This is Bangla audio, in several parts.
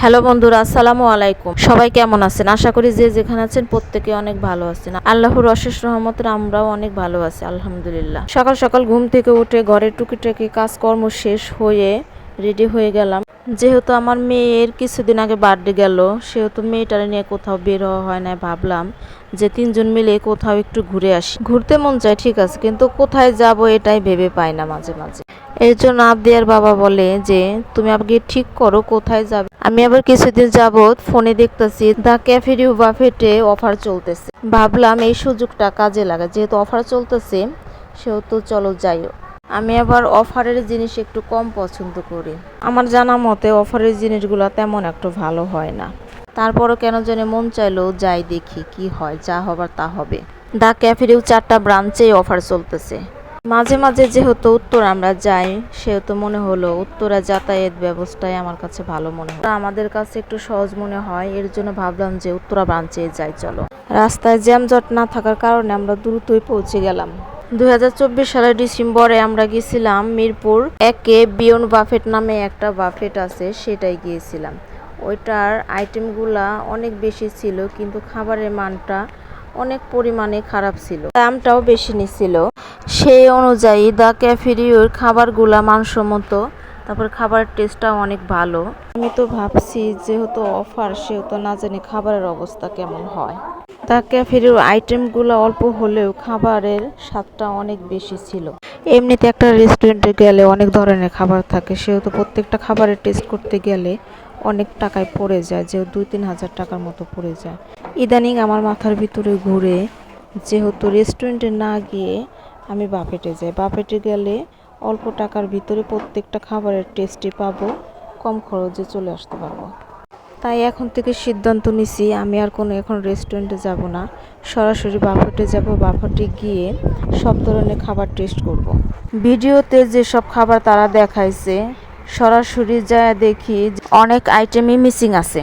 হ্যালো বন্ধুরা, আসসালামু আলাইকুম। সবাই কেমন আছেন? আশা করি যে যেখানে আছেন প্রত্যেকে অনেক ভালো আছেন। আল্লাহর অশেষ রহমতে আমরাও অনেক ভালো আছি, আলহামদুলিল্লাহ। সকাল সকাল ঘুম থেকে উঠে ঘরের টুকিটাকি কাজকর্ম শেষ হয়ে রেডি হয়ে গেলাম। যেহেতু আমার মেয়ের কিছুদিন আগে বার্থডে গেল, সেহেতু মেয়েটারে নিয়ে কোথাও বের হওয়া হয় না। ভাবলাম যে তিনজন মিলে কোথাও একটু ঘুরে আসি। ঘুরতে মন চায় ঠিক আছে, কিন্তু কোথায় যাব এটাই ভেবে পাই না মাঝে মাঝে। এর জন্য আবদিয়ার বাবা বলে যে তুমি আগে ঠিক করো কোথায় যাবে। আমি আবার কিছুদিন যাবৎ ফোনে দেখতেছি দ্য ক্যাফেরিউ বাফেটে অফার চলতেছে। ভাবলাম এই সুযোগটা কাজে লাগা, যেহেতু অফার চলতেছে সেহেতু চলো যাইও। আমি আবার অফারের জিনিস একটু কম পছন্দ করি। আমার জানা মতে অফারের জিনিসগুলো তেমন একটু ভালো হয় না। তারপরও কেন জানি মন চাইলো যাই, দেখি কি হয়, যা হবার তা হবে। দ্য ক্যাফেরিউ 4টা ব্রাঞ্চে অফার চলতেছে। মাঝে মাঝে যেহেতু উত্তর আমরা যাই, সেহেতু মনে হলো উত্তরা যাতায়াত ব্যবস্থায় আমার কাছে ভালো মনে হয়, আমাদের কাছে একটু সহজ মনে হয়। এর জন্য ভাবলাম যে উত্তরা ব্রাঞ্চে যাই চলো। রাস্তায় জ্যামজট না থাকার কারণে আমরা দ্রুতই পৌঁছে গেলাম। 2024 সালের ডিসেম্বরে আমরা গিয়েছিলাম মিরপুর 1-এ বিয়ন্ড বাফেট নামে একটা বাফেট আছে, সেটাই গিয়েছিলাম। ওইটার আইটেমগুলা অনেক বেশি ছিল, কিন্তু খাবারের মানটা অনেক পরিমাণে খারাপ ছিল, দামটাও বেশি নিছিল। সেই অনুযায়ী দ্য ক্যাফেরিওর খাবারগুলা মানসম্মত, তারপর খাবারের টেস্টটাও অনেক ভালো। আমি তো ভাবছি যেহেতু অফার, সেহেতু না জানি খাবারের অবস্থা কেমন হয়। দ্য ক্যাফেরিওর আইটেমগুলো অল্প হলেও খাবারের স্বাদটা অনেক বেশি ছিল। এমনিতে একটা রেস্টুরেন্টে গেলে অনেক ধরনের খাবার থাকে, সেহেতু প্রত্যেকটা খাবারের টেস্ট করতে গেলে অনেক টাকায় পড়ে যায়, যে 2-3 হাজার টাকার মতো পড়ে যায়। ইদানিং আমার মাথার ভিতরে ঘুরে, যেহেতু রেস্টুরেন্টে না গিয়ে আমি বাফেটে যাই। বাফেটে গেলে অল্প টাকার ভিতরে প্রত্যেকটা খাবারের টেস্টই পাবো, কম খরচে চলে আসতে পারবো। তাই এখন থেকে সিদ্ধান্ত নিছি আমি আর কোনো এখন রেস্টুরেন্টে যাব না, সরাসরি বাফেটে যাব। বাফেটে গিয়ে সব ধরনের খাবার টেস্ট করব। ভিডিওতে যেসব খাবার তারা দেখাইছে, সরাসরি যা দেখি অনেক আইটেমই মিসিং আছে।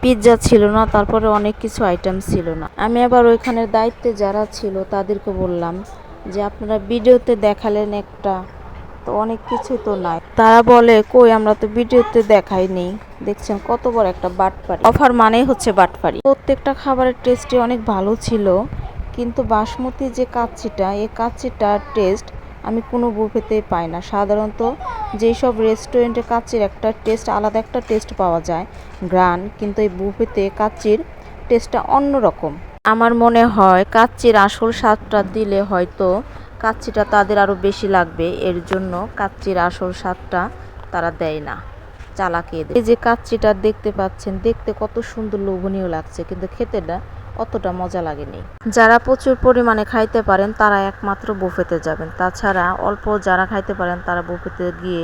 পিৎজা ছিল না, তারপরে অনেক কিছু আইটেম ছিল না। আমি আবার ওইখানের দায়িত্বে যারা ছিল তাদেরকে বললাম যে আপনারা ভিডিওতে দেখালেন একটা, তো অনেক কিছু তো নাই। তারা বলে কই, আমরা তো ভিডিওতে দেখাইনি। দেখছেন কত বড় একটা বাটপারি। অফার মানেই হচ্ছে বাটপারি। প্রত্যেকটা খাবারের টেস্টই অনেক ভালো ছিল, কিন্তু বাসমতি যে কাচ্চিটা, এই কাচ্চিটার টেস্ট আমি কোনো বুফেতেই পাই না। সাধারণত যেই সব রেস্টুরেন্টে কাচ্চির একটা টেস্ট, আলাদা একটা টেস্ট পাওয়া যায় গ্রান, কিন্তু এই বুফেতে কাচ্চির টেস্টটা অন্যরকম। আমার মনে হয় কাচ্চির আসল স্বাদটা দিলে হয়তো কাচ্চিটা তাদের আরও বেশি লাগবে, এর জন্য কাচ্চির আসল স্বাদটা তারা দেয় না, চালাকিয়ে দেয়। এই যে কাচ্চিটা দেখতে পাচ্ছেন, দেখতে কত সুন্দর লোভনীয় লাগছে, কিন্তু খেতে না অতটা মজা লাগেনি। যারা প্রচুর পরিমাণে খাইতে পারেন তারা একমাত্র বুফেতে যাবেন, তাছাড়া অল্প যারা খাইতে পারেন তারা বুফেতে গিয়ে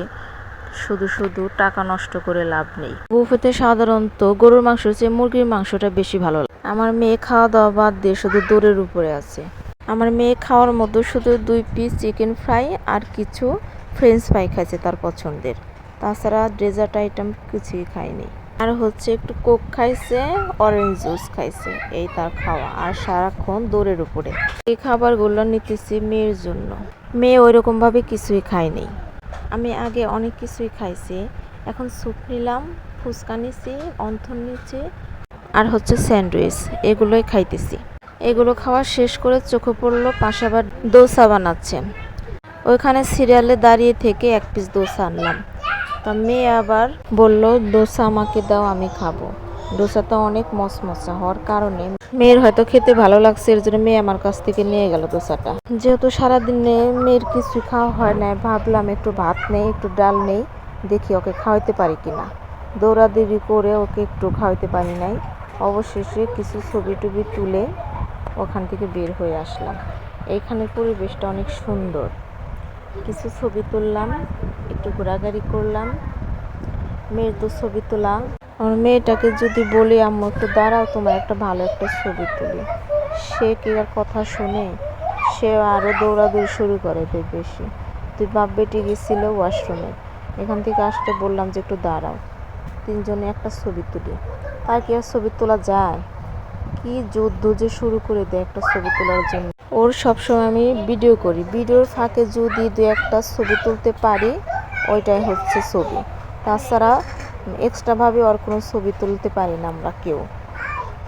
শুধু শুধু টাকা নষ্ট করে লাভ নেই। বুফেতে সাধারণত গরুর মাংস চেয়ে মুরগির মাংসটা বেশি ভালো লাগে। আমার মেয়ে খাওয়া দাওয়া বাদ দিয়ে শুধু দৌড়ের উপরে আছে। আমার মেয়ে খাওয়ার মতো শুধু 2 পিস চিকেন ফ্রাই আর কিছু ফ্রেঞ্চ ফ্রাই খাইছে তার পছন্দের, তাছাড়া ডেজার্ট আইটেম কিছুই খায়নি। আর হচ্ছে একটু কোক খাইছে, অরেঞ্জ জুস খাইছে, এই তার খাওয়া। আর সারাক্ষণ দৌড়ের উপরে। এই খাবারগুলো নিতেছি মেয়ের জন্য। মেয়ে ওইরকম ভাবে কিছুই খায়নি। আমি আগে অনেক কিছুই খাইছি, এখন স্যুপ নিলাম, ফুচকা নিছি, অন্থন নিচ্ছি, আর হচ্ছে স্যান্ডউইচ, এগুলোই খাইতেছি। এগুলো খাওয়া শেষ করে চোখে পড়লো পাশে আবার দোসা বানাচ্ছে। ওইখানে সিরিয়ালে দাঁড়িয়ে থেকে 1 পিস দোসা আনলাম। তা মেয়ে আবার বলল দোসা আমাকে দাও, আমি খাবো। দোসাটা অনেক মচমচা হওয়ার কারণে মেয়ের হয়তো খেতে ভালো লাগছে, এর জন্য মেয়ে আমার কাছ থেকে নিয়ে গেল দোসাটা। যেহেতু সারাদিনে মেয়ের কিছু খাওয়া হয় না, ভাবলাম একটু ভাত নেই, একটু ডাল নেই, দেখি ওকে খাওয়াইতে পারি কিনা। দৌড়াদৌড়ি করে ওকে একটু খাওয়াইতে পারি নাই। অবশেষে কিছু ছবি টবি তুলে ওখান থেকে বের হয়ে আসলাম। এইখানের পরিবেশটা অনেক সুন্দর, কিছু ছবি তুললাম, একটু ঘোরাঘুরি করলাম। মেয়ের তো ছবি তোলা। আমার মেয়েটাকে যদি বলি আম্মু একটু দাঁড়াও, তোমার একটা ভালো একটা ছবি তুলি, সে কি আর কথা শুনে, সে আরও দৌড়াদৌড়ি শুরু করে দেয় বেশি। তুই বাপ বেটি গেছিল ওয়াশরুমে, এখান থেকে আসতে বললাম যে একটু দাঁড়াও, 3 জনে একটা ছবি তুলি। তার কি আর ছবি তোলা যায়? কি যুদ্ধ যে শুরু করে দেয় একটা ছবি তোলার জন্য। ওর সবসময় আমি ভিডিও করি, ভিডিওর ফাঁকে যদি 2-1টা ছবি তুলতে পারি ওইটাই হচ্ছে ছবি, তাছাড়া এক্সট্রাভাবে ওর কোনো ছবি তুলতে পারি না আমরা কেউ।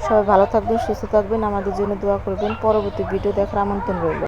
সবাই ভালো থাকবেন, সুস্থ থাকবেন, আমাদের জন্য দোয়া করবেন। পরবর্তী ভিডিও দেখার আমন্ত্রণ রইল।